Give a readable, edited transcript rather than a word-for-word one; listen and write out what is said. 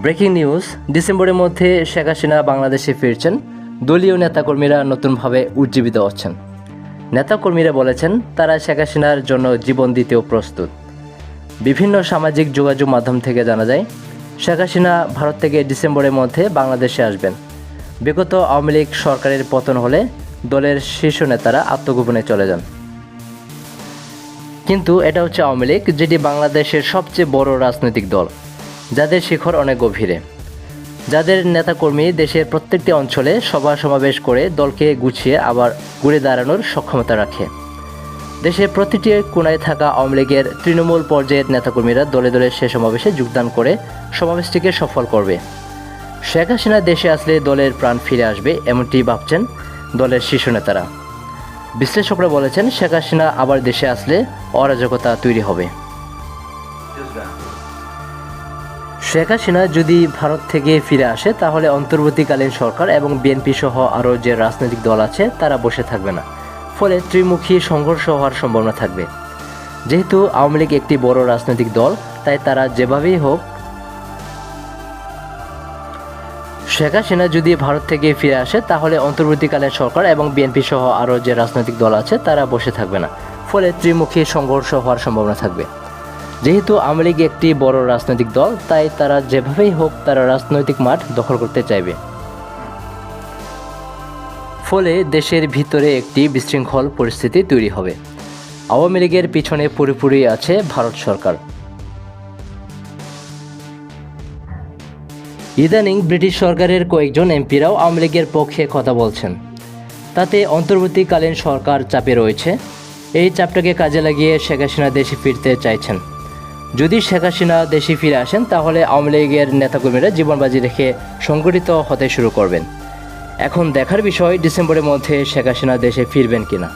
Breaking news, ডিসেম্বরের মধ্যে শেখ হাসিনা বাংলাদেশে ফিরছেন। দলীয় নেতাকর্মীরা নতুনভাবে উজ্জীবিত হচ্ছেন। নেতাকর্মীরা বলেছেন তারা শেখ হাসিনার জন্য জীবন দিতেও প্রস্তুত। বিভিন্ন সামাজিক যোগাযোগ মাধ্যম থেকে জানা যায়, শেখ হাসিনা ভারত থেকে ডিসেম্বরের মধ্যে বাংলাদেশে আসবেন। বিগত আওয়ামী লীগ সরকারের পতন হলে দলের শীর্ষ নেতারা আত্মগোপনে চলে যান। কিন্তু এটা হচ্ছে আওয়ামী লীগ, যেটি বাংলাদেশের সবচেয়ে বড় রাজনৈতিক দল, যাদের শিখর অনেক গভীরে, যাদের নেতাকর্মী দেশের প্রত্যেকটি অঞ্চলে সভা সমাবেশ করে দলকে গুছিয়ে আবার ঘুরে দাঁড়ানোর সক্ষমতা রাখে। দেশের প্রতিটি কোণায় থাকা আওয়ামী লীগের তৃণমূল পর্যায়ের নেতাকর্মীরা দলে দলে সে সমাবেশে যোগদান করে সমাবেশটিকে সফল করবে। শেখ হাসিনা দেশে আসলে দলের প্রাণ ফিরে আসবে, এমনটি ভাবছেন দলের শীর্ষ নেতারা। বিশ্লেষকরা বলেছেন, শেখ হাসিনা আবার দেশে আসলে অরাজকতা তৈরি হবে। শেখ হাসিনা যদি ভারত থেকে ফিরে আসে, তাহলে অন্তর্বর্তীকালীন সরকার এবং বিএনপি সহ আরও যে রাজনৈতিক দল আছে তারা বসে থাকবে না। ফলে ত্রিমুখী সংঘর্ষ হওয়ার সম্ভাবনা থাকবে। যেহেতু আওয়ামী লীগ একটি বড় রাজনৈতিক দল, তাই তারা যেভাবেই হোক, শেখ হাসিনা যদি ভারত থেকে ফিরে আসে, তাহলে অন্তর্বর্তীকালীন সরকার এবং বিএনপি সহ আরও যে রাজনৈতিক দল আছে তারা বসে থাকবে না। ফলে ত্রিমুখী সংঘর্ষ হওয়ার সম্ভাবনা থাকবে। যেহেতু আওয়ামী লীগ একটি বড় রাজনৈতিক দল, তাই তারা যেভাবেই হোক তারা রাজনৈতিক মাঠ দখল করতে চাইবে। ফলে দেশের ভিতরে একটি বিশৃঙ্খল পরিস্থিতি তৈরি হবে। আওয়ামী লীগের পিছনে পুরোপুরি আছে ভারত সরকার। ইদানিং ব্রিটিশ সরকারের কয়েকজন এমপিরাও আওয়ামী লীগের পক্ষে কথা বলছেন। তাতে অন্তর্বর্তীকালীন সরকার চাপে রয়েছে। এই চাপটাকে কাজে লাগিয়ে শেখ হাসিনা দেশে ফিরতে চাইছেন। যদি শেখ হাসিনা দেশে ফিরে আসেন, তাহলে আওয়ামী লীগের নেতাকর্মীরা জীবনবাজি রেখে সংগঠিত হতে শুরু করবেন। এখন দেখার বিষয় ডিসেম্বরের মধ্যে শেখ হাসিনা দেশে ফিরবেন কিনা।